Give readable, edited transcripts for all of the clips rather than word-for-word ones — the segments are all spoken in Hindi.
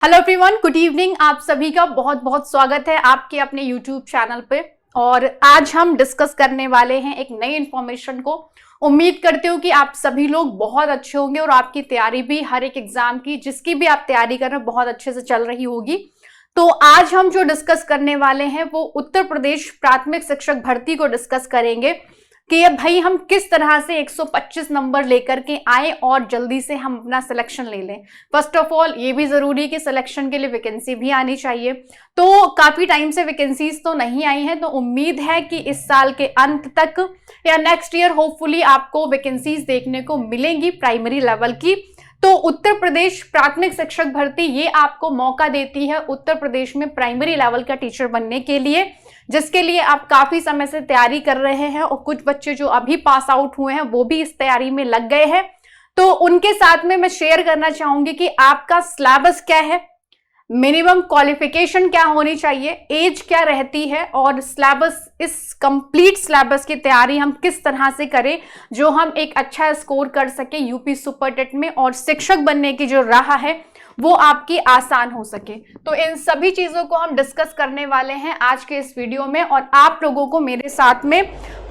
Hello everyone, good evening. आप सभी का बहुत बहुत स्वागत है आपके अपने यूट्यूब चैनल पे। और आज हम डिस्कस करने वाले हैं एक नई इन्फॉर्मेशन को। उम्मीद करती हूँ कि आप सभी लोग बहुत अच्छे होंगे और आपकी तैयारी भी हर एक एग्जाम की जिसकी भी आप तैयारी कर रहे हैं बहुत अच्छे से चल रही होगी। तो आज हम जो डिस्कस करने वाले हैं वो उत्तर प्रदेश प्राथमिक शिक्षक भर्ती को डिस्कस करेंगे कि ये भाई हम किस तरह से 125 नंबर लेकर के आए और जल्दी से हम अपना सिलेक्शन ले लें। फर्स्ट ऑफ ऑल ये भी जरूरी है कि सिलेक्शन के लिए वैकेंसी भी आनी चाहिए। तो काफी टाइम से वैकेंसीज तो नहीं आई हैं, तो उम्मीद है कि इस साल के अंत तक या नेक्स्ट ईयर होपफुली आपको वैकेंसीज देखने को मिलेंगी प्राइमरी लेवल की। तो उत्तर प्रदेश प्राथमिक शिक्षक भर्ती ये आपको मौका देती है उत्तर प्रदेश में प्राइमरी लेवल का टीचर बनने के लिए, जिसके लिए आप काफी समय से तैयारी कर रहे हैं और कुछ बच्चे जो अभी पास आउट हुए हैं वो भी इस तैयारी में लग गए हैं। तो उनके साथ में मैं शेयर करना चाहूंगी कि आपका सिलेबस क्या है, मिनिमम क्वालिफिकेशन क्या होनी चाहिए, एज क्या रहती है और सिलेबस, इस कंप्लीट सिलेबस की तैयारी हम किस तरह से करें जो हम एक अच्छा स्कोर कर सके यूपी सुपर टेट में और शिक्षक बनने की जो राह है वो आपकी आसान हो सके। तो इन सभी चीजों को हम डिस्कस करने वाले हैं आज के इस वीडियो में और आप लोगों को मेरे साथ में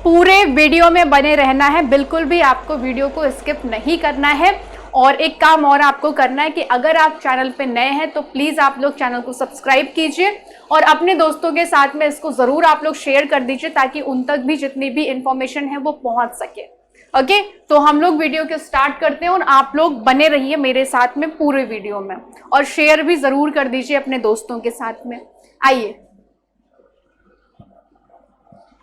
पूरे वीडियो में बने रहना है। बिल्कुल भी आपको वीडियो को स्किप नहीं करना है। और एक काम और आपको करना है कि अगर आप चैनल पे नए हैं तो प्लीज आप लोग चैनल को सब्सक्राइब कीजिए और अपने दोस्तों के साथ में इसको जरूर आप लोग शेयर कर दीजिए ताकि उन तक भी जितनी भी इंफॉर्मेशन है वो पहुंच सके। ओके, तो हम लोग वीडियो के स्टार्ट करते हैं और आप लोग बने रहिए मेरे साथ में पूरे वीडियो में और शेयर भी जरूर कर दीजिए अपने दोस्तों के साथ में। आइए,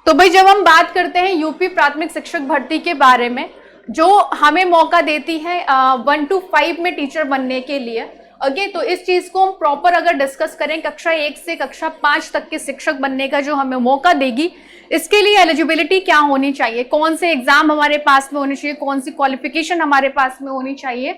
तो भाई जब हम बात करते हैं यूपी प्राथमिक शिक्षक भर्ती के बारे में जो हमें मौका देती है 1 to 5 में टीचर बनने के लिए। ओके, तो इस चीज को हम प्रॉपर अगर डिस्कस करें कक्षा 1 से कक्षा 5 तक के शिक्षक बनने का जो हमें मौका देगी, इसके लिए एलिजिबिलिटी क्या होनी चाहिए, कौन से एग्जाम हमारे पास में होने चाहिए, कौन सी क्वालिफिकेशन हमारे पास में होनी चाहिए।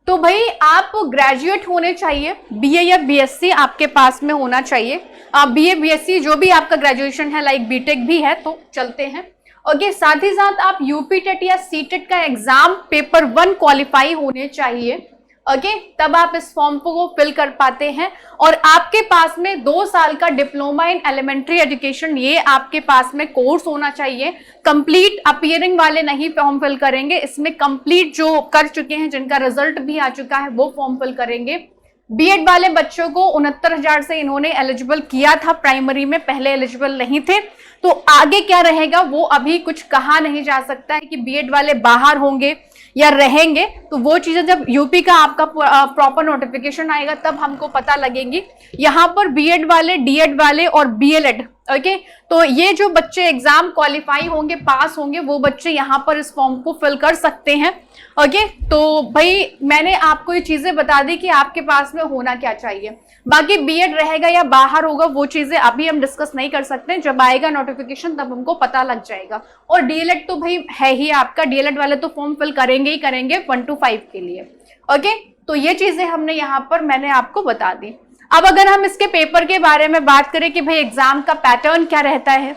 तो भाई आप ग्रेजुएट होने चाहिए, बीए या बीएससी आपके पास में होना चाहिए। बीए बीएससी जो भी आपका ग्रेजुएशन है, लाइक बीटेक भी है तो चलते हैं। ओके, साथ ही साथ आप यूपी टेट या सीटेट का एग्जाम पेपर 1 क्वालिफाई होने चाहिए। ओके, तब आप इस फॉर्म को फिल कर पाते हैं और आपके पास में 2 साल का डिप्लोमा इन एलिमेंट्री एजुकेशन ये आपके पास में कोर्स होना चाहिए। कंप्लीट अपीयरिंग वाले नहीं फॉर्म फिल करेंगे, इसमें कंप्लीट जो कर चुके हैं जिनका रिजल्ट भी आ चुका है वो फॉर्म फिल करेंगे। बीएड वाले बच्चों को 69,000 से इन्होंने एलिजिबल किया था प्राइमरी में, पहले एलिजिबल नहीं थे। तो आगे क्या रहेगा वो अभी कुछ कहा नहीं जा सकता है कि बीएड वाले बाहर होंगे या रहेंगे। तो वो चीजें जब यूपी का आपका प्रॉपर नोटिफिकेशन आएगा तब हमको पता लगेगी। यहाँ पर बीएड वाले, डीएड वाले और बीएलएड, ओके, तो ये जो बच्चे एग्जाम क्वालिफाई होंगे, पास होंगे, वो बच्चे यहाँ पर इस फॉर्म को फिल कर सकते हैं। ओके, तो भाई मैंने आपको ये चीजें बता दी कि आपके पास में होना क्या चाहिए। बाकी बीएड रहेगा या बाहर होगा वो चीजें अभी हम डिस्कस नहीं कर सकते, जब आएगा नोटिफिकेशन तब हमको पता लग जाएगा। और डीएलएड तो भाई है ही आपका, डीएलएड वाले तो फॉर्म फिल करेंगे ही करेंगे 1 to 5 के लिए। ओके, तो ये चीजें हमने यहाँ पर मैंने आपको बता दी। अब अगर हम इसके पेपर के बारे में बात करें कि भाई एग्जाम का पैटर्न क्या रहता है,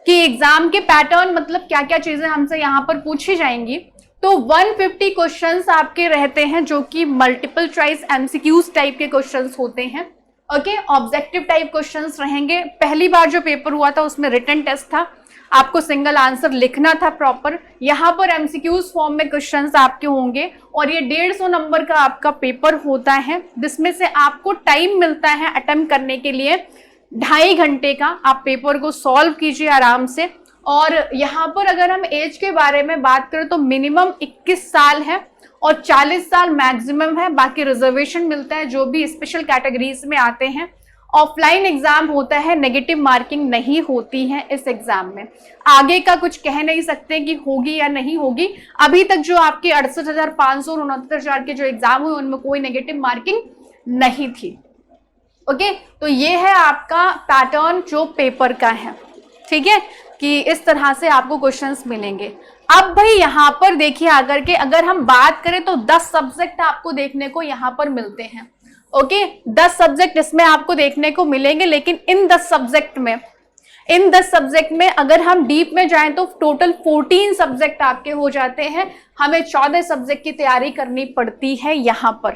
कि एग्जाम के पैटर्न मतलब क्या क्या चीजें हमसे यहाँ पर पूछी जाएंगी, तो 150 क्वेश्चंस आपके रहते हैं जो कि मल्टीपल चॉइस एमसीक्यूज टाइप के क्वेश्चंस होते हैं। ओके, ऑब्जेक्टिव टाइप क्वेश्चंस रहेंगे। पहली बार जो पेपर हुआ था उसमें रिटन टेस्ट था, आपको सिंगल आंसर लिखना था प्रॉपर। यहाँ पर एमसीक्यूज फॉर्म में क्वेश्चंस आपके होंगे और ये 150 नंबर का आपका पेपर होता है, जिसमें से आपको टाइम मिलता है अटेम्प्ट करने के लिए 2.5 घंटे का। आप पेपर को सॉल्व कीजिए आराम से। और यहाँ पर अगर हम एज के बारे में बात करें तो मिनिमम 21 साल है और 40 साल मैक्सिमम है। बाकी रिजर्वेशन मिलता है जो भी स्पेशल कैटेगरीज में आते हैं। ऑफलाइन एग्जाम होता है, नेगेटिव मार्किंग नहीं होती है इस एग्जाम में। आगे का कुछ कह नहीं सकते कि होगी या नहीं होगी। अभी तक जो आपके 68,500 और 69,000 के जो एग्जाम हुए उनमें कोई नेगेटिव मार्किंग नहीं थी। ओके, तो ये है आपका पैटर्न जो पेपर का है। ठीक है, कि इस तरह से आपको क्वेश्चंस मिलेंगे। अब भाई यहाँ पर देखिए आकर के अगर हम बात करें तो 10 सब्जेक्ट आपको देखने को यहाँ पर मिलते हैं। ओके, 10 सब्जेक्ट इसमें आपको देखने को मिलेंगे, लेकिन इन 10 सब्जेक्ट में अगर हम डीप में जाएं तो टोटल 14 सब्जेक्ट आपके हो जाते हैं। हमें 14 सब्जेक्ट की तैयारी करनी पड़ती है यहाँ पर।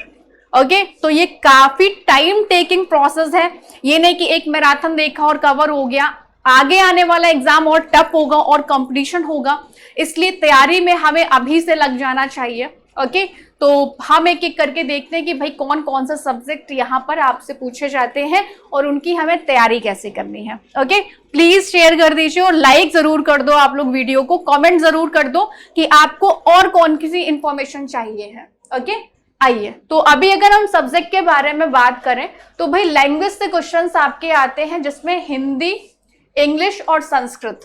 ओके तो ये काफी टाइम टेकिंग प्रोसेस है, ये नहीं कि एक मैराथन देखा और कवर हो गया। आगे आने वाला एग्जाम और टफ होगा और कंपटीशन होगा, इसलिए तैयारी में हमें अभी से लग जाना चाहिए। ओके तो हम एक एक करके देखते हैं कि भाई कौन कौन सा सब्जेक्ट यहाँ पर आपसे पूछे जाते हैं और उनकी हमें तैयारी कैसे करनी है। ओके प्लीज शेयर कर दीजिए और लाइक जरूर कर दो आप लोग वीडियो को, कमेंट जरूर कर दो कि आपको और कौन सी इंफॉर्मेशन चाहिए है। ओके आइए तो अभी अगर हम सब्जेक्ट के बारे में बात करें तो भाई लैंग्वेज से क्वेश्चंस आपके आते हैं जिसमें हिंदी, इंग्लिश और संस्कृत।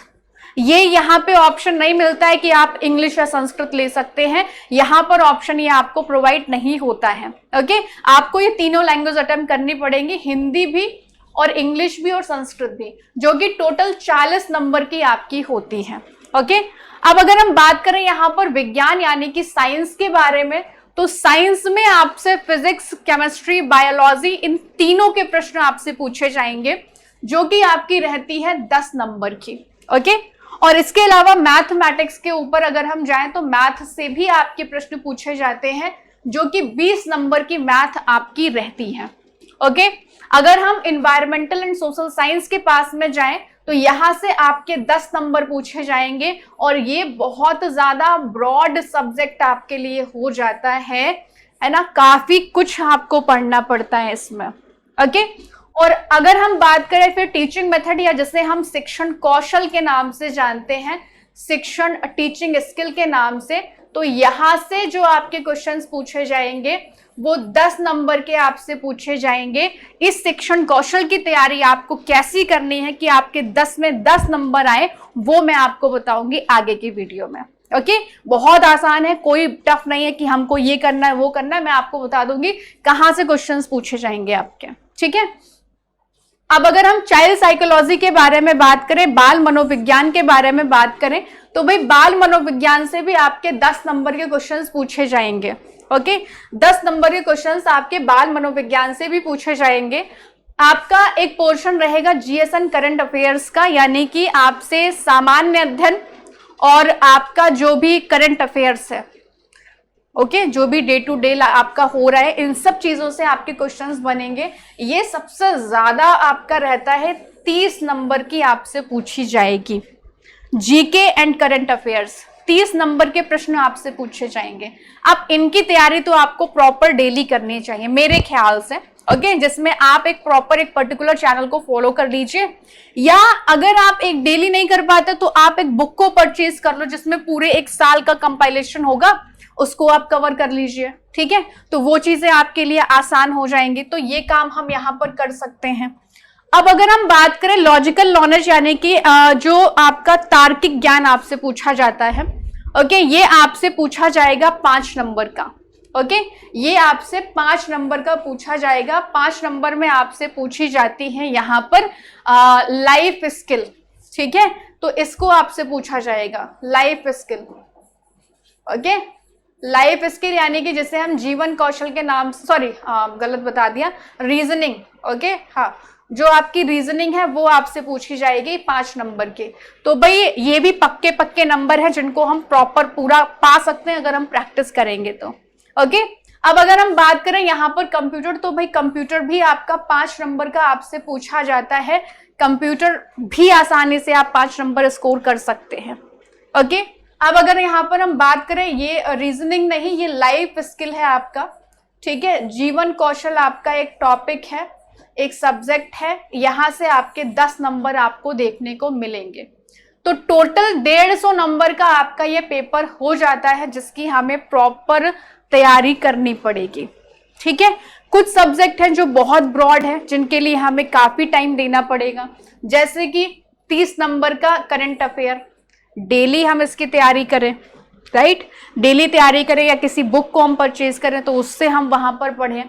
ये यहाँ पे ऑप्शन नहीं मिलता है कि आप इंग्लिश या संस्कृत ले सकते हैं, यहाँ पर ऑप्शन ये आपको प्रोवाइड नहीं होता है। ओके आपको ये तीनों लैंग्वेज अटेम्प्ट करनी पड़ेगी, हिंदी भी और इंग्लिश भी और संस्कृत भी, जो कि टोटल 40 नंबर की आपकी होती है। ओके अब अगर हम बात करें यहाँ पर विज्ञान यानी कि साइंस के बारे में, तो साइंस में आपसे फिजिक्स, केमिस्ट्री, बायोलॉजी इन तीनों के प्रश्न आपसे पूछे जाएंगे, जो कि आपकी रहती है 10 नंबर की। ओके और इसके अलावा मैथमेटिक्स के ऊपर अगर हम जाएं तो मैथ से भी आपके प्रश्न पूछे जाते हैं, जो कि 20 नंबर की मैथ आपकी रहती है। ओके अगर हम इन्वायरमेंटल एंड सोशल साइंस के पास में जाएं तो यहां से आपके 10 नंबर पूछे जाएंगे और ये बहुत ज्यादा ब्रॉड सब्जेक्ट आपके लिए हो जाता है ना, काफी कुछ आपको पढ़ना पड़ता है इसमें। ओके और अगर हम बात करें फिर टीचिंग मेथड या जिसे हम शिक्षण कौशल के नाम से जानते हैं, शिक्षण टीचिंग स्किल के नाम से, तो यहां से जो आपके क्वेश्चंस पूछे जाएंगे वो 10 नंबर के आपसे पूछे जाएंगे। इस शिक्षण कौशल की तैयारी आपको कैसी करनी है कि आपके 10 में 10 नंबर आए, वो मैं आपको बताऊंगी आगे की वीडियो में। ओके बहुत आसान है, कोई टफ नहीं है कि हमको ये करना है वो करना है, मैं आपको बता दूंगी कहां से क्वेश्चंस पूछे जाएंगे आपके। ठीक है अब अगर हम चाइल्ड साइकोलॉजी के बारे में बात करें, बाल मनोविज्ञान के बारे में बात करें, तो भाई बाल मनोविज्ञान से भी आपके 10 नंबर के क्वेश्चंस पूछे जाएंगे। ओके 10 नंबर के क्वेश्चंस आपके बाल मनोविज्ञान से भी पूछे जाएंगे। आपका एक पोर्शन रहेगा जीएसएन करंट अफेयर्स का, यानी कि आपसे सामान्य अध्ययन और आपका जो भी करंट अफेयर्स है, ओके जो भी डे टू डे आपका हो रहा है, इन सब चीजों से आपके क्वेश्चंस बनेंगे। ये सबसे ज्यादा आपका रहता है 30 नंबर की आपसे पूछी जाएगी। GK and current affairs 30 number के प्रश्न आपसे पूछे जाएंगे। अब इनकी तैयारी तो आपको प्रॉपर डेली करनी चाहिए मेरे ख्याल से। ओके जिसमें आप एक प्रॉपर एक पर्टिकुलर चैनल को फॉलो कर लीजिए, या अगर आप एक डेली नहीं कर पाते तो आप एक बुक को परचेज कर लो जिसमें पूरे एक साल का कंपाइलेशन होगा, उसको आप कवर कर लीजिए। ठीक है तो वो चीजें आपके लिए आसान हो जाएंगी, तो ये काम हम यहाँ पर कर सकते हैं। अब अगर हम बात करें लॉजिकल नॉलेज यानी कि जो आपका तार्किक ज्ञान आपसे पूछा जाता है, ओके ये आपसे पूछा जाएगा 5 नंबर का। ओके ये आपसे 5 नंबर का पूछा जाएगा। 5 नंबर में आपसे पूछी जाती है यहाँ पर लाइफ स्किल। ठीक है तो इसको आपसे पूछा जाएगा life skill. Okay life skill यानी कि जिसे हम जीवन कौशल के नाम से, सॉरी गलत बता दिया, रीजनिंग। ओके हाँ जो आपकी रीजनिंग है वो आपसे पूछी जाएगी 5 नंबर के। तो भाई ये भी पक्के पक्के नंबर है जिनको हम प्रॉपर पूरा पा सकते हैं अगर हम प्रैक्टिस करेंगे तो। ओके अब अगर हम बात करें यहाँ पर कंप्यूटर, तो भाई कंप्यूटर भी आपका 5 नंबर का आपसे पूछा जाता है। कंप्यूटर भी आसानी से आप 5 नंबर स्कोर कर सकते हैं। ओके अब अगर यहाँ पर हम बात करें, ये रीजनिंग नहीं, ये लाइफ स्किल है आपका। ठीक है जीवन कौशल आपका एक टॉपिक है, एक सब्जेक्ट है, यहां से आपके 10 नंबर आपको देखने को मिलेंगे। तो टोटल 150 नंबर का आपका ये पेपर हो जाता है जिसकी हमें प्रॉपर तैयारी करनी पड़ेगी। ठीक है कुछ सब्जेक्ट हैं जो बहुत ब्रॉड है जिनके लिए हमें काफी टाइम देना पड़ेगा, जैसे कि 30 नंबर का करंट अफेयर, डेली हम इसकी तैयारी करें, राइट डेली तैयारी करें या किसी बुक को हम परचेज करें तो उससे हम वहां पर पढ़ें।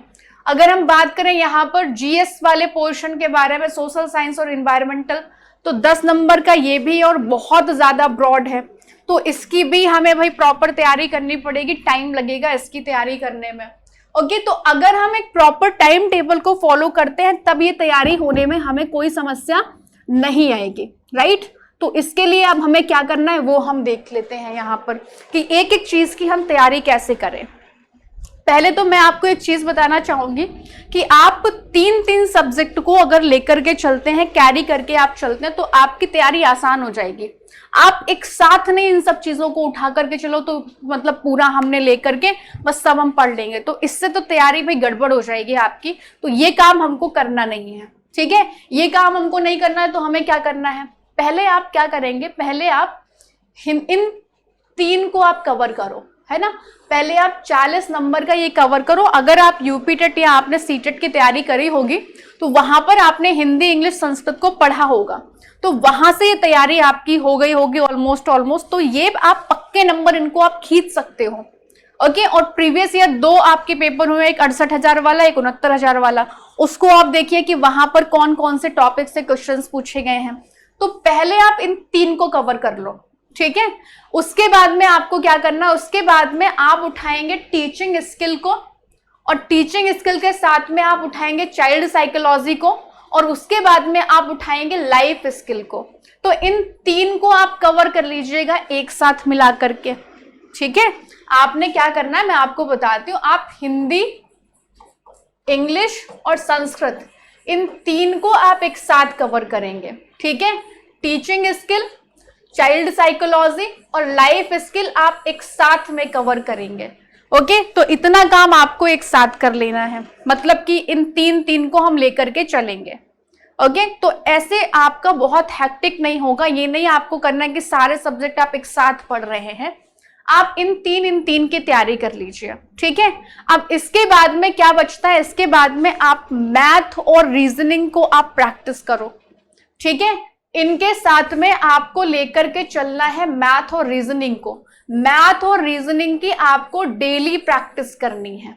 अगर हम बात करें यहाँ पर जीएस वाले पोर्शन के बारे में, सोशल साइंस और इन्वायरमेंटल, तो 10 नंबर का ये भी और बहुत ज्यादा ब्रॉड है, तो इसकी भी हमें भाई प्रॉपर तैयारी करनी पड़ेगी, टाइम लगेगा इसकी तैयारी करने में। ओके तो अगर हम एक प्रॉपर टाइम टेबल को फॉलो करते हैं तब ये तैयारी होने में हमें कोई समस्या नहीं आएगी, राइट। तो इसके लिए अब हमें क्या करना है वो हम देख लेते हैं यहाँ पर कि एक एक चीज की हम तैयारी कैसे करें। पहले तो मैं आपको एक चीज बताना चाहूंगी कि आप तीन तीन सब्जेक्ट को अगर लेकर के चलते हैं, कैरी करके आप चलते हैं, तो आपकी तैयारी आसान हो जाएगी। आप एक साथ नहीं इन सब चीजों को उठा करके चलो तो मतलब पूरा हमने लेकर के बस सब हम पढ़ लेंगे, तो इससे तो तैयारी भाई गड़बड़ हो जाएगी आपकी। तो ये काम हमको करना नहीं है, ठीक है, ये काम हमको नहीं करना है। तो हमें क्या करना है, पहले आप क्या करेंगे, पहले आप इन तीन को आप कवर करो, है ना। पहले आप 40 नंबर का ये कवर करो। अगर आप यूपी टेट या आपने सीटेट की तैयारी करी होगी तो वहां पर आपने हिंदी, इंग्लिश, संस्कृत को पढ़ा होगा, तो वहां से ये तैयारी आपकी हो गई होगी ऑलमोस्ट। तो ये आप पक्के नंबर इनको आप खींच सकते हो, ओके। और प्रीवियस ईयर 2 आपके पेपर हुए, एक 68,000 वाला, एक 69,000 वाला। उसको आप देखिए कि वहां पर कौन कौन से टॉपिक से क्वेश्चंस पूछे गए हैं। तो पहले आप इन 3 को कवर कर लो, ठीक है। उसके बाद में आपको क्या करना, उसके बाद में आप उठाएंगे टीचिंग स्किल को, और टीचिंग स्किल के साथ में आप उठाएंगे चाइल्ड साइकोलॉजी को, और उसके बाद में आप उठाएंगे लाइफ स्किल को। तो इन 3 को आप कवर कर लीजिएगा एक साथ मिला करके, ठीक है। आपने क्या करना है मैं आपको बताती हूँ। आप हिंदी, इंग्लिश और संस्कृत इन 3 को आप एक साथ कवर करेंगे, ठीक है। टीचिंग स्किल, चाइल्ड साइकोलॉजी और लाइफ स्किल आप एक साथ में कवर करेंगे, ओके। तो इतना काम आपको एक साथ कर लेना है, मतलब कि इन 3 को हम लेकर के चलेंगे, ओके। तो ऐसे आपका बहुत हेक्टिक नहीं होगा। ये नहीं आपको करना है कि सारे सब्जेक्ट आप एक साथ पढ़ रहे हैं, आप इन तीन की तैयारी कर लीजिए, ठीक है। अब इसके बाद में क्या बचता है, इसके बाद में आप मैथ और रीजनिंग को आप प्रैक्टिस करो, ठीक है। इनके साथ में आपको लेकर के चलना है मैथ और रीजनिंग को। मैथ और रीजनिंग की आपको डेली प्रैक्टिस करनी है।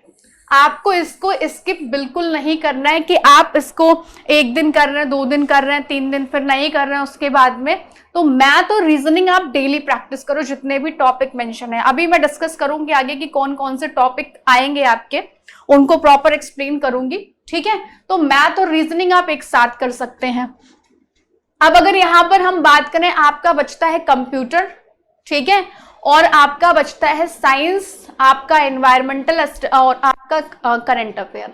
आपको इसको स्किप बिल्कुल नहीं करना है कि आप इसको 1 दिन कर रहे हैं, 2 दिन कर रहे हैं, 3 दिन फिर नहीं कर रहे हैं उसके बाद में। तो मैथ और रीजनिंग आप डेली प्रैक्टिस करो, जितने भी टॉपिक मेंशन है। अभी मैं डिस्कस करूंगी आगे कि कौन कौन से टॉपिक आएंगे आपके, उनको प्रॉपर एक्सप्लेन करूंगी, ठीक है। तो मैथ और रीजनिंग आप एक साथ कर सकते हैं। अब अगर यहां पर हम बात करें, आपका बचता है कंप्यूटर, ठीक है, और आपका बचता है साइंस, आपका एनवायरमेंटल और आपका करंट अफेयर।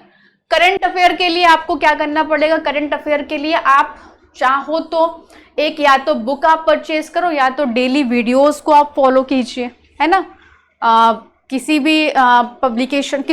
करंट अफेयर के लिए आपको क्या करना पड़ेगा, करंट अफेयर के लिए आप चाहो तो एक या तो बुक आप परचेज करो, या तो डेली वीडियोस को आप फॉलो कीजिए, है ना। किसी भी पब्लिकेशन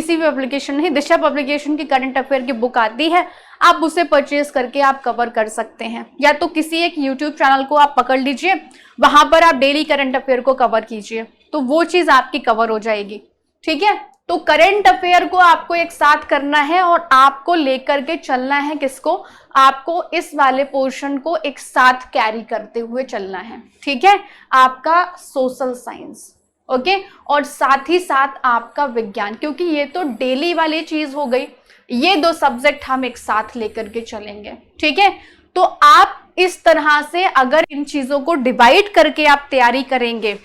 नहीं, दिशा पब्लिकेशन की करंट अफेयर की बुक आती है, आप उसे परचेज करके आप कवर कर सकते हैं। या तो किसी एक यूट्यूब चैनल को आप पकड़ लीजिए, वहां पर आप डेली करंट अफेयर को कवर कीजिए, तो वो चीज आपकी कवर हो जाएगी, ठीक है। तो करंट अफेयर को आपको एक साथ करना है और आपको लेकर के चलना है किसको, आपको इस वाले पोर्शन को एक साथ कैरी करते हुए चलना है, ठीक है। आपका सोशल साइंस, ओके, और साथ ही साथ आपका विज्ञान, क्योंकि ये तो डेली वाली चीज हो गई। ये 2 सब्जेक्ट हम एक साथ लेकर के चलेंगे, ठीक है। तो आप इस तरह से अगर इन चीजों को डिवाइड करके आप तैयारी करेंगे,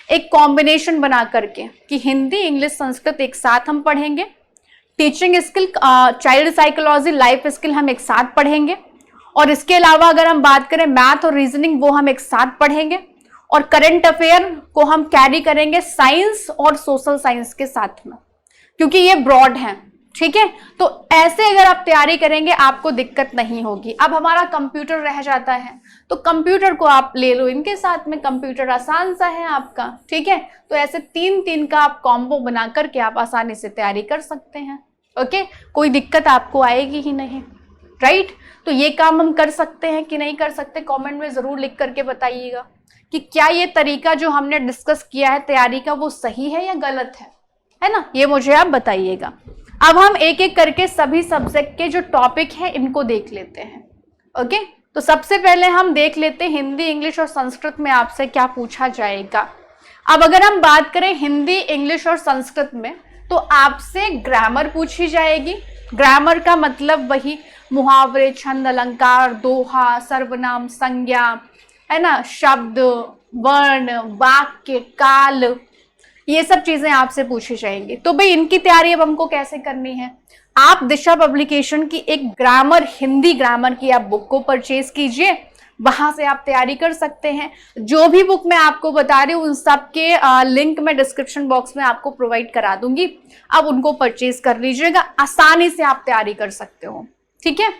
एक कॉम्बिनेशन बना करके कि हिंदी, इंग्लिश, संस्कृत एक साथ हम पढ़ेंगे, teaching skill, child psychology, life skill हम एक साथ पढ़ेंगे, और इसके अलावा अगर हम बात करें मैथ और रीजनिंग, वो हम एक साथ पढ़ेंगे, और करंट अफेयर को हम कैरी करेंगे साइंस और सोशल साइंस के साथ में, क्योंकि ये ब्रॉड है, ठीक है। तो ऐसे अगर आप तैयारी करेंगे आपको दिक्कत नहीं होगी। अब हमारा कंप्यूटर रह जाता है, तो कंप्यूटर को आप ले लो इनके साथ में, कंप्यूटर आसान सा है आपका, ठीक है। तो ऐसे 3 का आप कॉम्बो बना करके आप आसानी से तैयारी कर सकते हैं, ओके। कोई दिक्कत आपको आएगी ही नहीं, राइट। तो ये काम हम कर सकते हैं कि नहीं कर सकते, कमेंट में जरूर लिख करके बताइएगा कि क्या ये तरीका जो हमने डिस्कस किया है तैयारी का वो सही है या गलत है ना, ये मुझे आप बताइएगा। अब हम एक एक करके सभी सब्जेक्ट के जो टॉपिक हैं इनको देख लेते हैं, ओके। तो सबसे पहले हम देख लेते हैं हिंदी, इंग्लिश और संस्कृत में आपसे क्या पूछा जाएगा। अब अगर हम बात करें हिंदी, इंग्लिश और संस्कृत में, तो आपसे ग्रामर पूछी जाएगी। ग्रामर का मतलब वही मुहावरे, छंद, अलंकार, दोहा, सर्वनाम, संज्ञा, है ना, शब्द, वर्ण, वाक्य, काल, ये सब चीजें आपसे पूछी जाएंगी। तो भाई इनकी तैयारी अब हमको कैसे करनी है, आप दिशा पब्लिकेशन की एक ग्रामर, हिंदी ग्रामर की आप बुक को परचेज कीजिए, वहां से आप तैयारी कर सकते हैं। जो भी बुक मैं आपको बता रही हूँ उन सब के लिंक मैं डिस्क्रिप्शन बॉक्स में आपको प्रोवाइड करा दूंगी, आप उनको परचेज कर लीजिएगा, आसानी से आप तैयारी कर सकते हो। ठीक है,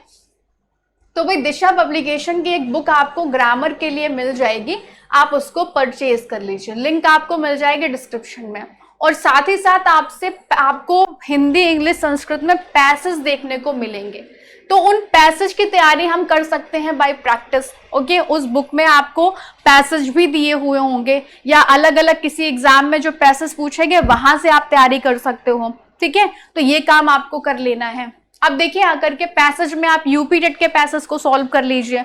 तो भाई दिशा पब्लिकेशन की एक बुक आपको ग्रामर के लिए मिल जाएगी, आप उसको परचेज कर लीजिए, लिंक आपको मिल जाएगी डिस्क्रिप्शन में। और साथ ही साथ आपको हिंदी, इंग्लिश, संस्कृत में पैसेज देखने को मिलेंगे, तो उन पैसेज की तैयारी हम कर सकते हैं बाय प्रैक्टिस। ओके, उस बुक में आपको पैसेज भी दिए हुए होंगे, या अलग अलग किसी एग्जाम में जो पैसेज पूछेंगे वहां से आप तैयारी कर सकते हो। ठीक है, तो ये काम आपको कर लेना है। अब देखिए आकर के पैसेज में आप यूपी टेट के पैसेज को सॉल्व कर लीजिए,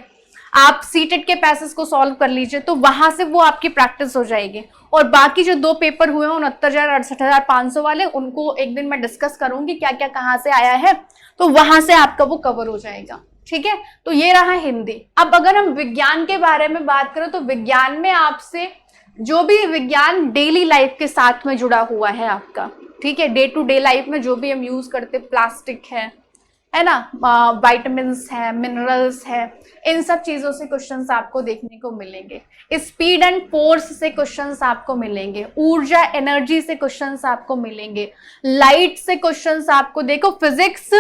आप सीटेट के पैसेज को सॉल्व कर लीजिए, तो वहां से वो आपकी प्रैक्टिस हो जाएगी। और बाकी जो 2 पेपर हुए हैं 69,000 68,500 वाले, उनको एक दिन मैं डिस्कस करूंगी क्या क्या कहाँ से आया है, तो वहां से आपका वो कवर हो जाएगा। ठीक है, तो ये रहा हिंदी। अब अगर हम विज्ञान के बारे में बात करें तो विज्ञान में आपसे जो भी विज्ञान डेली लाइफ के साथ में जुड़ा हुआ है आपका, ठीक है, डे टू डे लाइफ में जो भी हम यूज करते, प्लास्टिक है ना, विटामिन्स है, मिनरल्स है, इन सब चीजों से क्वेश्चंस आपको देखने को मिलेंगे। स्पीड एंड फोर्स से क्वेश्चंस आपको मिलेंगे, ऊर्जा एनर्जी से क्वेश्चंस आपको मिलेंगे, लाइट से क्वेश्चंस आपको, देखो फिजिक्स,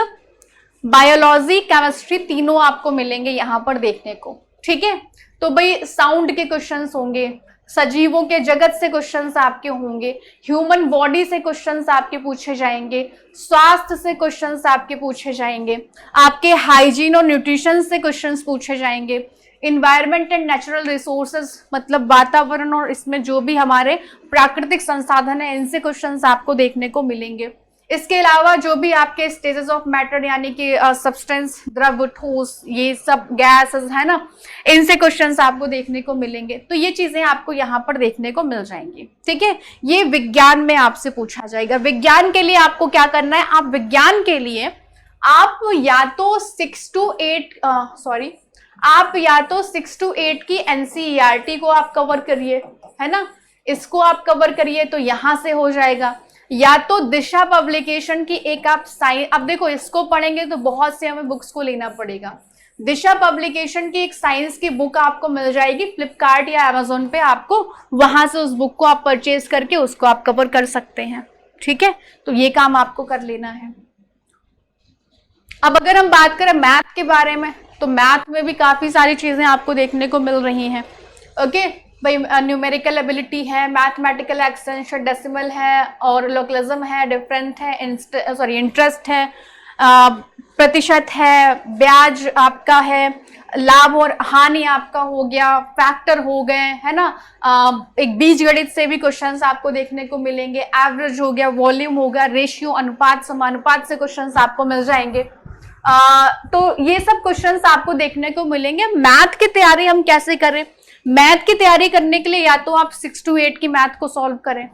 बायोलॉजी, केमिस्ट्री तीनों आपको मिलेंगे यहाँ पर देखने को। ठीक है, तो भाई साउंड के क्वेश्चंस होंगे, सजीवों के जगत से क्वेश्चंस आपके होंगे, ह्यूमन बॉडी से क्वेश्चंस आपके पूछे जाएंगे, स्वास्थ्य से क्वेश्चंस आपके पूछे जाएंगे, आपके हाइजीन और न्यूट्रिशन से क्वेश्चंस पूछे जाएंगे, इन्वायरमेंट एंड नेचुरल रिसोर्सेज मतलब वातावरण और इसमें जो भी हमारे प्राकृतिक संसाधन है इनसे क्वेश्चंस आपको देखने को मिलेंगे। इसके अलावा जो भी आपके स्टेजेस ऑफ मैटर यानी कि सब्सटेंस, द्रव, ठोस, ये सब गैसेस है ना, इनसे क्वेश्चंस आपको देखने को मिलेंगे। तो ये चीजें आपको यहाँ पर देखने को मिल जाएंगी। ठीक है, ये विज्ञान में आपसे पूछा जाएगा। विज्ञान के लिए आपको क्या करना है, आप विज्ञान के लिए आप या तो 6 to 8 की एनसीईआरटी को आप कवर करिए, है ना, इसको आप कवर करिए तो यहां से हो जाएगा। या तो दिशा पब्लिकेशन की एक आप साइंस, अब देखो इसको पढ़ेंगे तो बहुत से हमें बुक्स को लेना पड़ेगा। दिशा पब्लिकेशन की एक साइंस की बुक आपको मिल जाएगी फ्लिपकार्ट या अमेजोन पे, आपको वहां से उस बुक को आप परचेज करके उसको आप कवर कर सकते हैं। ठीक है, तो ये काम आपको कर लेना है। अब अगर हम बात करें मैथ के बारे में, तो मैथ में भी काफी सारी चीजें आपको देखने को मिल रही हैं। ओके भाई, न्यूमेरिकल एबिलिटी है, मैथमेटिकल एक्सटेंशन, डेसिमल है, और लोकलिज्म है, डिफरेंट है, इंटरेस्ट है, प्रतिशत है, ब्याज आपका है, लाभ और हानि आपका हो गया, फैक्टर हो गए, है ना, एक बीजगणित से भी क्वेश्चंस आपको देखने को मिलेंगे, एवरेज हो गया, वॉल्यूम हो गया, रेशियो, अनुपात, समानुपात से क्वेश्चंस आपको मिल जाएंगे। तो ये सब क्वेश्चंस आपको देखने को मिलेंगे। मैथ की तैयारी हम कैसे करें, मैथ की तैयारी करने के लिए या तो आप 6 to 8 की मैथ को सॉल्व करें,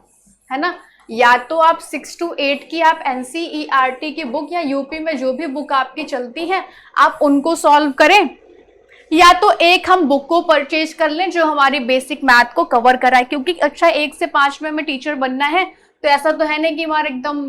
है ना, या तो आप 6 to 8 की आप एनसीईआरटी की बुक या यूपी में जो भी बुक आपकी चलती है आप उनको सॉल्व करें, या तो एक हम बुक को परचेज कर लें जो हमारी बेसिक मैथ को कवर कराए। क्योंकि अच्छा 1 से 5 में हमें टीचर बनना है, तो ऐसा तो है नहीं कि हमारे एकदम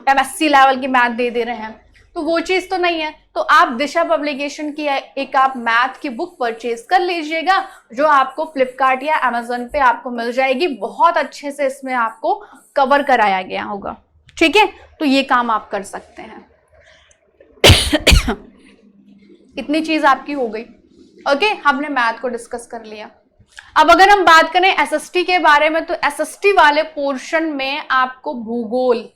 MSc लेवल की मैथ दे रहे हैं, तो वो चीज तो नहीं है। तो आप दिशा पब्लिकेशन की एक आप मैथ की बुक परचेज कर लीजिएगा जो आपको फ्लिपकार्ट या अमेजोन पे आपको मिल जाएगी, बहुत अच्छे से इसमें आपको कवर कराया गया होगा। ठीक है, तो ये काम आप कर सकते हैं। इतनी चीज आपकी हो गई। ओके, हमने मैथ को डिस्कस कर लिया। अब अगर हम बात करें एसएसटी के बारे में, तो एसएसटी वाले पोर्शन में आपको भूगोल,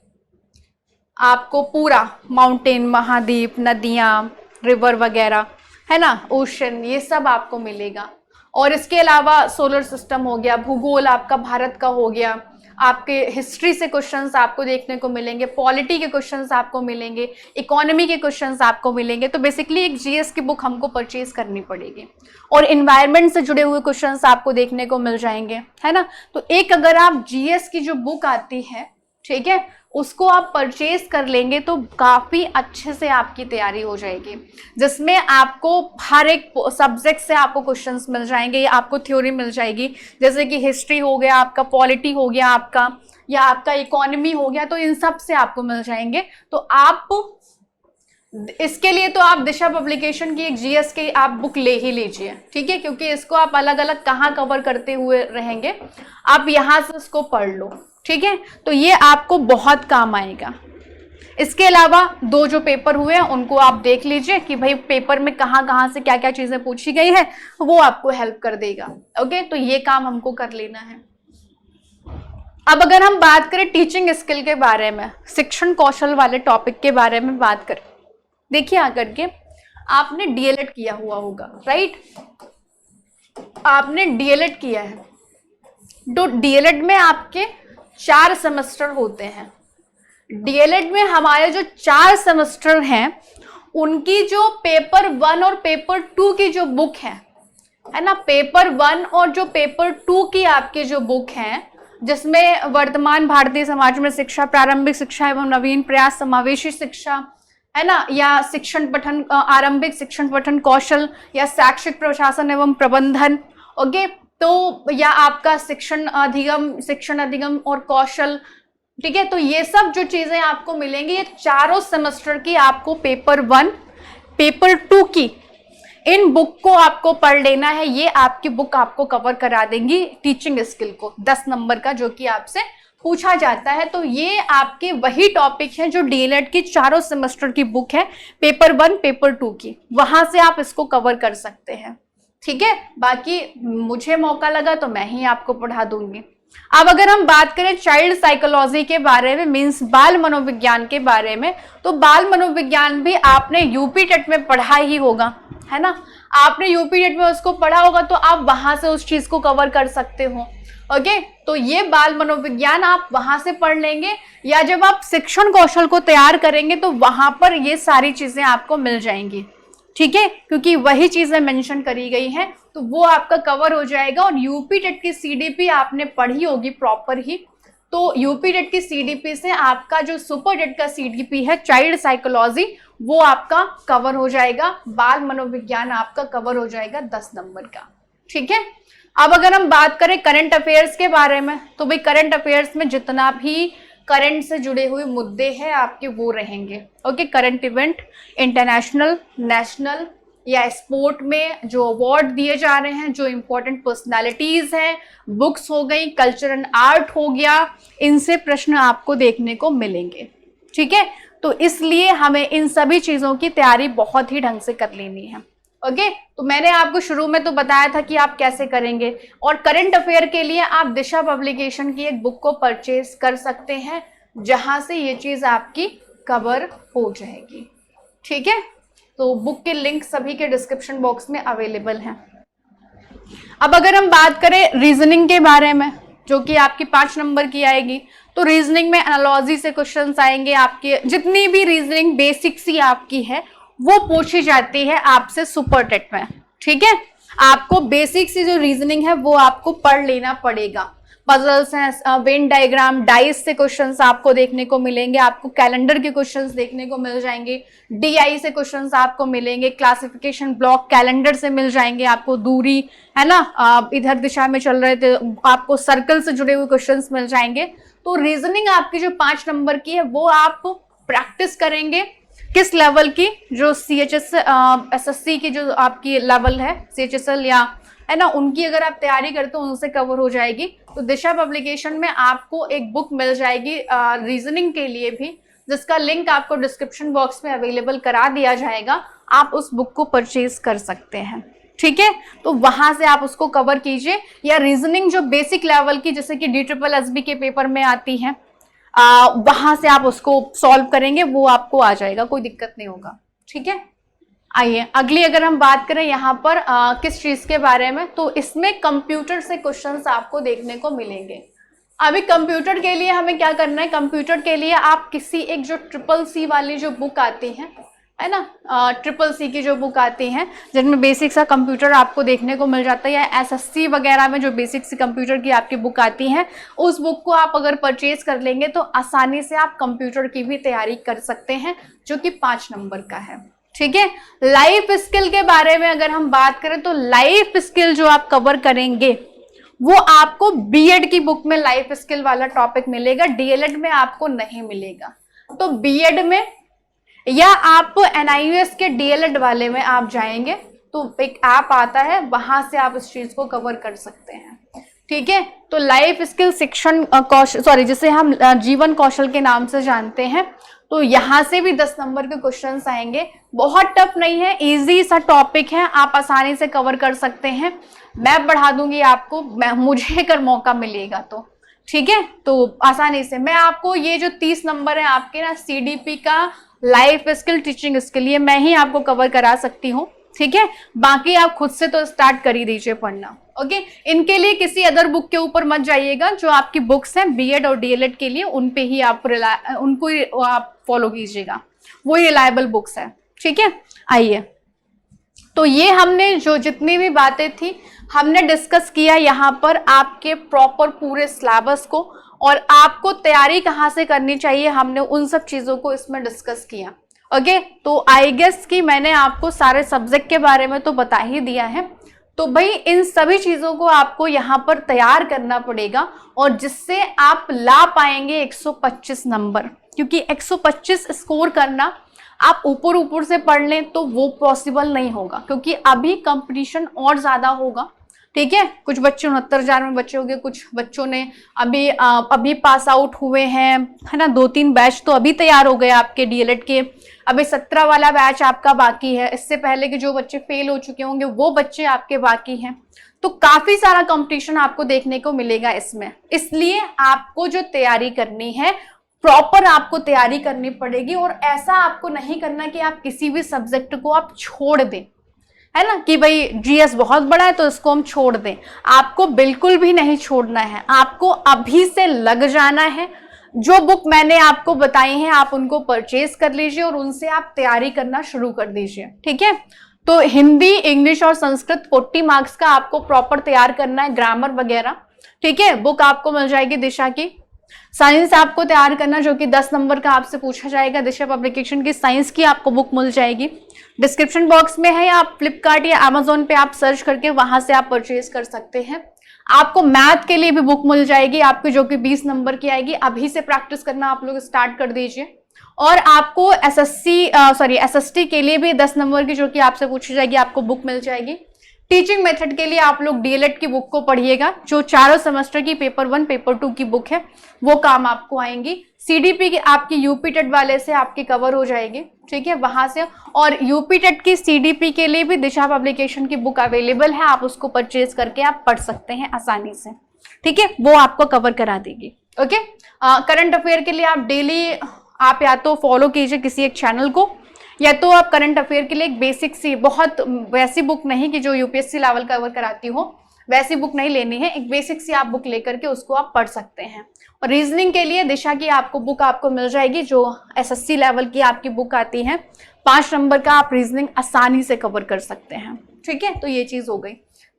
आपको पूरा माउंटेन, महाद्वीप, नदियां, रिवर वगैरह, है ना, ओशन, ये सब आपको मिलेगा। और इसके अलावा सोलर सिस्टम हो गया, भूगोल आपका भारत का हो गया, आपके हिस्ट्री से क्वेश्चंस आपको देखने को मिलेंगे, पॉलिटी के क्वेश्चंस आपको मिलेंगे, इकोनॉमी के क्वेश्चंस आपको मिलेंगे। तो बेसिकली एक जीएस की बुक हमको परचेज करनी पड़ेगी, और इन्वायरमेंट से जुड़े हुए क्वेश्चंस आपको देखने को मिल जाएंगे, है ना। तो एक अगर आप जीएस की जो बुक आती है, ठीक है, उसको आप परचेज कर लेंगे तो काफ़ी अच्छे से आपकी तैयारी हो जाएगी, जिसमें आपको हर एक सब्जेक्ट से आपको क्वेश्चंस मिल जाएंगे, आपको थ्योरी मिल जाएगी, जैसे कि हिस्ट्री हो गया आपका, पॉलिटी हो गया आपका, या आपका इकोनॉमी हो गया, तो इन सब से आपको मिल जाएंगे। तो आप इसके लिए तो आप दिशा पब्लिकेशन की एक जीएस की आप बुक ले ही लीजिए, ठीक है, क्योंकि इसको आप अलग अलग कहाँ कवर करते हुए रहेंगे, आप यहां से उसको पढ़ लो, ठीक है। तो ये आपको बहुत काम आएगा। इसके अलावा 2 जो पेपर हुए हैं उनको आप देख लीजिए कि भाई पेपर में कहाँ कहाँ से क्या क्या चीजें पूछी गई है, वो आपको हेल्प कर देगा। ओके, तो ये काम हमको कर लेना है। अब अगर हम बात करें टीचिंग स्किल के बारे में, शिक्षण कौशल वाले टॉपिक के बारे में बात करें, देखिए आकर के आपने डीएलएड किया हुआ होगा, राइट, आपने डीएलएड किया है, तो डीएलएड में आपके 4 सेमेस्टर होते हैं। डीएलएड में हमारे जो 4 सेमेस्टर हैं उनकी जो पेपर 1 और पेपर 2 की जो बुक है ना, पेपर 1 और जो पेपर 2 की आपकी जो बुक है, जिसमें वर्तमान भारतीय समाज में शिक्षा, प्रारंभिक शिक्षा एवं नवीन प्रयास, समावेशी शिक्षा है ना, या शिक्षण पठन, आरंभिक शिक्षण पठन कौशल, या शैक्षिक प्रशासन एवं प्रबंधन, ओके, तो या आपका शिक्षण अधिगम और कौशल, ठीक है। तो ये सब जो चीजें आपको मिलेंगी, ये चारों सेमेस्टर की आपको पेपर 1, पेपर 2 की इन बुक को आपको पढ़ लेना है। ये आपकी बुक आपको कवर करा देंगी टीचिंग स्किल को, 10 नंबर का, जो कि आपसे पूछा जाता है। तो ये आपके वही टॉपिक है जो डीएलएड की चारों सेमेस्टर की बुक है, पेपर 1, पेपर 2 की, वहां से आप इसको कवर कर सकते हैं, ठीक है। बाकी मुझे मौका लगा तो मैं ही आपको पढ़ा दूंगी। अब अगर हम बात करें चाइल्ड साइकोलॉजी के बारे में, मींस बाल मनोविज्ञान के बारे में, तो बाल मनोविज्ञान भी आपने यूपी टेट में पढ़ा ही होगा, है ना, आपने यूपी टेट में उसको पढ़ा होगा, तो आप वहां से उस चीज को कवर कर सकते हो। ओके, तो ये बाल मनोविज्ञान आप वहां से पढ़ लेंगे, या जब आप शिक्षण कौशल को तैयार करेंगे तो वहां पर ये सारी चीजें आपको मिल जाएंगी, ठीक है, क्योंकि वही चीजें मेंशन करी गई हैं, तो वो आपका कवर हो जाएगा। और यूपी टेट की सीडीपी आपने पढ़ी होगी प्रॉपर ही, तो यूपी टेट की सीडीपी से आपका जो सुपर टेट का सीडीपी है चाइल्ड साइकोलॉजी, वो आपका कवर हो जाएगा, बाल मनोविज्ञान आपका कवर हो जाएगा 10 नंबर का, ठीक है। अब अगर हम बात करें करंट अफेयर्स के बारे में, तो भाई करंट अफेयर्स में जितना भी करंट से जुड़े हुए मुद्दे हैं आपके वो रहेंगे, okay, current event, international, national या स्पोर्ट में जो अवार्ड दिए जा रहे हैं, जो इंपॉर्टेंट पर्सनालिटीज हैं, बुक्स हो गई, कल्चर एंड आर्ट हो गया, इनसे प्रश्न आपको देखने को मिलेंगे, ठीक है। तो इसलिए हमें इन सभी चीजों की तैयारी बहुत ही ढंग से कर लेनी है, ओके। तो मैंने आपको शुरू में तो बताया था कि आप कैसे करेंगे, और करंट अफेयर के लिए आप दिशा पब्लिकेशन की एक बुक को परचेज कर सकते हैं, जहां से ये चीज आपकी कवर हो जाएगी, ठीक है। तो बुक के लिंक सभी के डिस्क्रिप्शन बॉक्स में अवेलेबल हैं। अब अगर हम बात करें रीजनिंग के बारे में, जो कि आपकी 5 नंबर की आएगी, तो रीजनिंग में एनालॉजी से क्वेश्चंस आएंगे, आपके जितनी भी रीजनिंग बेसिक्स ही आपकी है वो पूछी जाती है आपसे सुपर टेट में, ठीक है। आपको बेसिक सी जो रीजनिंग है वो आपको पढ़ लेना पड़ेगा। पजल्स हैं, वेन डायग्राम, डाइस से क्वेश्चंस आपको देखने को मिलेंगे, आपको कैलेंडर के क्वेश्चंस देखने को मिल जाएंगे, डीआई से क्वेश्चंस आपको मिलेंगे, क्लासिफिकेशन ब्लॉक कैलेंडर से मिल जाएंगे, आपको दूरी, है ना, आप इधर दिशा में चल रहे थे, आपको सर्कल से जुड़े हुए क्वेश्चंस मिल जाएंगे। तो रीजनिंग आपकी जो 5 नंबर की है वो आप प्रैक्टिस करेंगे, किस लेवल की, जो एसएससी की जो आपकी लेवल है, CHSL या, है ना, उनकी अगर आप तैयारी करते हो उनसे कवर हो जाएगी। तो दिशा पब्लिकेशन में आपको एक बुक मिल जाएगी रीजनिंग के लिए भी, जिसका लिंक आपको डिस्क्रिप्शन बॉक्स में अवेलेबल करा दिया जाएगा, आप उस बुक को परचेज कर सकते हैं, ठीक है। तो वहां से आप उसको कवर कीजिए, या रीजनिंग जो बेसिक लेवल की, जैसे कि DSSB के पेपर में आती है, वहां से आप उसको सॉल्व करेंगे, वो आपको आ जाएगा, कोई दिक्कत नहीं होगा, ठीक है। आइए अगली अगर हम बात करें यहाँ पर किस चीज के बारे में, तो इसमें कंप्यूटर से क्वेश्चंस आपको देखने को मिलेंगे। अभी कंप्यूटर के लिए हमें क्या करना है, कंप्यूटर के लिए आप किसी एक जो CCC वाली जो बुक आती है ना, CCC की जो बुक आती हैं जिनमें बेसिक सा कंप्यूटर आपको देखने को मिल जाता है, या SSC वगैरह में जो बेसिक सी कंप्यूटर की आपकी बुक आती हैं, उस बुक को आप अगर परचेज कर लेंगे तो आसानी से आप कंप्यूटर की भी तैयारी कर सकते हैं, जो कि 5 नंबर का है, ठीक है। लाइफ स्किल के बारे में अगर हम बात करें, तो लाइफ स्किल जो आप कवर करेंगे वो आपको बीएड की बुक में लाइफ स्किल वाला टॉपिक मिलेगा, डीएलएड में आपको नहीं मिलेगा। तो बीएड में या आप NIOS के DLED वाले में आप जाएंगे तो एक ऐप आता है, वहां से आप इस चीज को कवर कर सकते हैं। ठीक है, तो लाइफ स्किल शिक्षण कौशल जिसे हम जीवन कौशल के नाम से जानते हैं, तो यहाँ से भी 10 नंबर के क्वेश्चंस आएंगे। बहुत टफ नहीं है, इजी सा टॉपिक है, आप आसानी से कवर कर सकते हैं। मैं बढ़ा दूंगी आपको, मुझे अगर मौका मिलेगा तो। ठीक है, तो आसानी से मैं आपको ये जो 30 नंबर है आपके ना CDP का लाइफ स्किल टीचिंग स्किल, ये मैं ही आपको कवर करा सकती हूँ। ठीक है, बाकी आप खुद से तो स्टार्ट कर ही दीजिए पढ़ना। ओके, इनके लिए किसी अदर बुक के ऊपर मत जाइएगा, जो आपकी बुक्स हैं BEd और DLED के लिए उन पे ही आप उनको ही आप फॉलो कीजिएगा, वही रिलायबल बुक्स है। ठीक है, आइए, तो ये हमने जो जितनी भी बातें थी हमने डिस्कस किया यहाँ पर आपके प्रॉपर पूरे सिलेबस को, और आपको तैयारी कहाँ से करनी चाहिए हमने उन सब चीजों को इसमें डिस्कस किया। ओके, तो आई गेस कि मैंने आपको सारे सब्जेक्ट के बारे में तो बता ही दिया है। तो भाई इन सभी चीजों को आपको यहाँ पर तैयार करना पड़ेगा, और जिससे आप ला पाएंगे 125 नंबर, क्योंकि 125 स्कोर करना आप ऊपर ऊपर से पढ़ लें तो वो पॉसिबल नहीं होगा, क्योंकि अभी कंपटीशन और ज्यादा होगा। ठीक है, कुछ बच्चे 69,000 में बच्चे हो गए, कुछ बच्चों ने अभी पास आउट हुए हैं, है ना, 2-3 बैच तो अभी तैयार हो गए आपके DLED के। अभी 17 वाला बैच आपका बाकी है, इससे पहले के जो बच्चे फेल हो चुके होंगे वो बच्चे आपके बाकी हैं। तो काफी सारा कंपटीशन आपको देखने को मिलेगा इसमें, इसलिए आपको जो तैयारी करनी है प्रॉपर आपको तैयारी करनी पड़ेगी। और ऐसा आपको नहीं करना कि आप किसी भी सब्जेक्ट को आप छोड़ दें, है ना, कि भाई GS बहुत बड़ा है तो इसको हम छोड़ दें। आपको बिल्कुल भी नहीं छोड़ना है, आपको अभी से लग जाना है। जो बुक मैंने आपको बताई हैं आप उनको परचेज कर लीजिए और उनसे आप तैयारी करना शुरू कर दीजिए। ठीक है, तो हिंदी, इंग्लिश और संस्कृत 40 मार्क्स का आपको प्रॉपर तैयार करना है, ग्रामर वगैरह। ठीक है, बुक आपको मिल जाएगी दिशा की। साइंस आपको तैयार करना, जो कि 10 नंबर का आपसे पूछा जाएगा, दिशा पब्लिकेशन की साइंस की आपको बुक मिल जाएगी। डिस्क्रिप्शन बॉक्स में है, आप फ्लिपकार्ट या अमेजोन पे आप सर्च करके वहां से आप परचेज कर सकते हैं। आपको मैथ के लिए भी बुक मिल जाएगी आपकी, जो कि 20 नंबर की आएगी। अभी से प्रैक्टिस करना आप लोग स्टार्ट कर दीजिए। और आपको SST के लिए भी 10 नंबर की, जो कि आपसे पूछी जाएगी, आपको बुक मिल जाएगी। टीचिंग मेथड के लिए आप लोग DLED की बुक को पढ़िएगा, जो चारों सेमेस्टर की पेपर 1 पेपर 2 की बुक है, वो काम आपको आएंगी। CDP की आपकी UP टेट वाले से आपकी कवर हो जाएगी। ठीक है, वहां से। और UP टेट की CDP के लिए भी दिशा पब्लिकेशन की बुक अवेलेबल है, आप उसको परचेज करके आप पढ़ सकते हैं आसानी से। ठीक है, वो आपको कवर करा देगी। ओके, करंट अफेयर के लिए आप डेली आप या तो फॉलो कीजिए किसी एक चैनल को, या तो आप करंट अफेयर के लिए एक बेसिक सी, बहुत वैसी बुक नहीं कि जो UPSC लेवल कवर कराती हो, वैसी बुक नहीं लेनी है, एक बेसिक सी आप बुक लेकर के उसको आप पढ़ सकते हैं। और रीजनिंग के लिए दिशा की आपको बुक आपको मिल जाएगी, जो SSC लेवल की आपकी बुक आती है। 5 नंबर का आप रीजनिंग आसानी से कवर कर सकते हैं। ठीक है, तो ये चीज हो गई।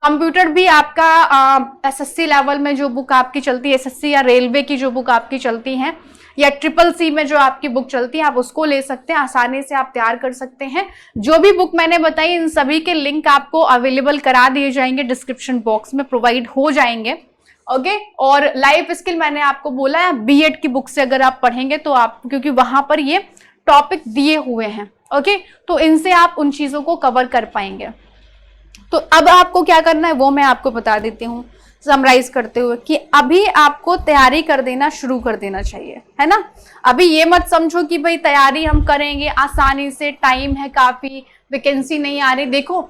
कंप्यूटर भी आपका SSC लेवल में जो बुक आपकी चलती है, SSC या रेलवे की जो बुक आपकी चलती है, या CCC में जो आपकी बुक चलती है, आप उसको ले सकते हैं, आसानी से आप तैयार कर सकते हैं। जो भी बुक मैंने बताई इन सभी के लिंक आपको अवेलेबल करा दिए जाएंगे, डिस्क्रिप्शन बॉक्स में प्रोवाइड हो जाएंगे। ओके, और लाइफ स्किल मैंने आपको बोला है BEd की बुक से अगर आप पढ़ेंगे तो आप, क्योंकि वहां पर ये टॉपिक दिए हुए हैं। ओके, तो इनसे आप उन चीजों को कवर कर पाएंगे। तो अब आपको क्या करना है वो मैं आपको बता देती हूँ समराइज करते हुए, कि अभी आपको तैयारी कर देना शुरू कर देना चाहिए, है ना। अभी ये मत समझो कि भाई तैयारी हम करेंगे आसानी से, टाइम है काफी, वैकेंसी नहीं आ रही। देखो,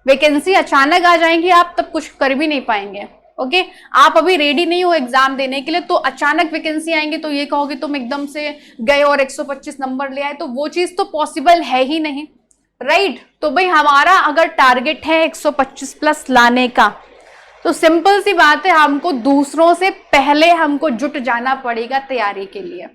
वैकेंसी अचानक आ जाएंगी, आप तब कुछ कर भी नहीं पाएंगे। ओके, आप अभी रेडी नहीं हो एग्जाम देने के लिए, तो अचानक वैकेंसी आएंगे तो ये कहोगे तुम एकदम से गए और 125 नंबर ले आए, तो वो चीज तो पॉसिबल है ही नहीं, राइट। तो भाई हमारा अगर टारगेट है 125 प्लस लाने का, तो सिंपल सी बात है, हमको दूसरों से पहले हमको जुट जाना पड़ेगा तैयारी के लिए।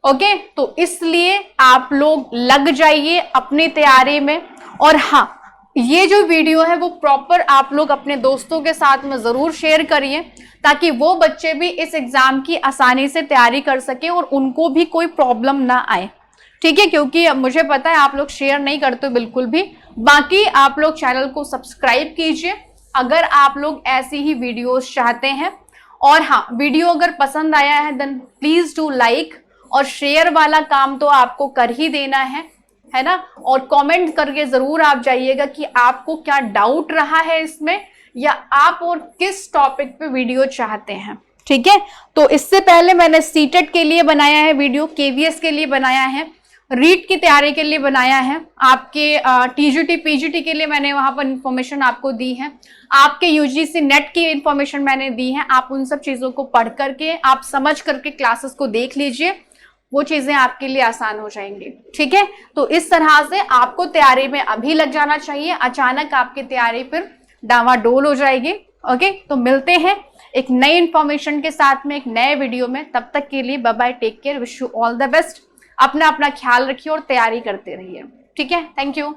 ओके, तो इसलिए आप लोग लग जाइए अपनी तैयारी में। और हाँ, ये जो वीडियो है वो प्रॉपर आप लोग अपने दोस्तों के साथ में जरूर शेयर करिए, ताकि वो बच्चे भी इस एग्जाम की आसानी से तैयारी कर सके और उनको भी कोई प्रॉब्लम ना आए। ठीक है, क्योंकि मुझे पता है आप लोग शेयर नहीं करते बिल्कुल भी। बाकी आप लोग चैनल को सब्सक्राइब कीजिए अगर आप लोग ऐसी ही वीडियोस चाहते हैं। और हाँ, वीडियो अगर पसंद आया है देन प्लीज डू लाइक, और शेयर वाला काम तो आपको कर ही देना है ना। और कमेंट करके जरूर आप जाइएगा कि आपको क्या डाउट रहा है इसमें, या आप और किस टॉपिक पे वीडियो चाहते हैं, ठीक है। तो इससे पहले मैंने सीटेट के लिए बनाया है वीडियो, केवीएस के लिए बनाया है, रीट की तैयारी के लिए बनाया है, आपके टीजीटी पीजीटी के लिए मैंने वहां पर इंफॉर्मेशन आपको दी है, आपके यूजीसी नेट की इंफॉर्मेशन मैंने दी है। आप उन सब चीजों को पढ़ करके, आप समझ करके क्लासेस को देख लीजिए, वो चीजें आपके लिए आसान हो जाएंगी, ठीक है। तो इस तरह से आपको तैयारी में अभी लग जाना चाहिए, अचानक आपकी तैयारी फिर डावाडोल हो जाएगी। ओके, तो मिलते हैं एक नई इंफॉर्मेशन के साथ में एक नए वीडियो में। तब तक के लिए bye bye, take care, wish you all the best. अपना ख्याल रखिए और तैयारी करते रहिए, ठीक है। Thank you.